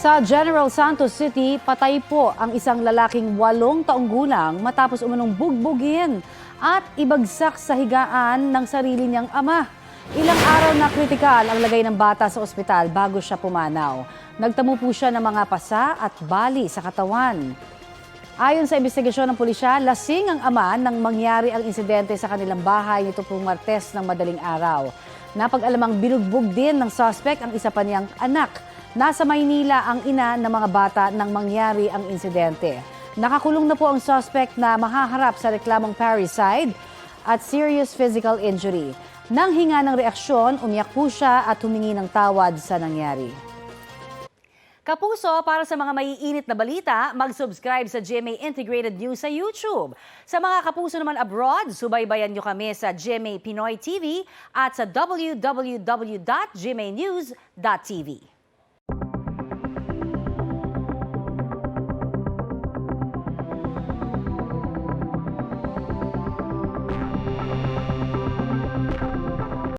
Sa General Santos City, patay po ang isang lalaking 8 taong gulang matapos umunong bugbugin at ibagsak sa higaan ng sarili niyang ama. Ilang araw na kritikal ang lagay ng bata sa ospital bago siya pumanaw. Nagtamo po siya ng mga pasa at bali sa katawan. Ayon sa investigasyon ng pulisya, lasing ang ama nang mangyari ang insidente sa kanilang bahay nito pong Martes ng madaling araw. Napag-alamang binugbog din ng suspect ang isa pa niyang anak. Nasa Maynila ang ina ng mga bata nang mangyari ang insidente. Nakakulong na po ang suspect na mahaharap sa reklamong parricide at serious physical injury. Nang hinga ng reaksyon, umiyak po siya at humingi ng tawad sa nangyari. Kapuso, para sa mga maiinit na balita, mag-subscribe sa GMA Integrated News sa YouTube. Sa mga kapuso naman abroad, subaybayan nyo kami sa GMA Pinoy TV at sa www.gmanews.tv.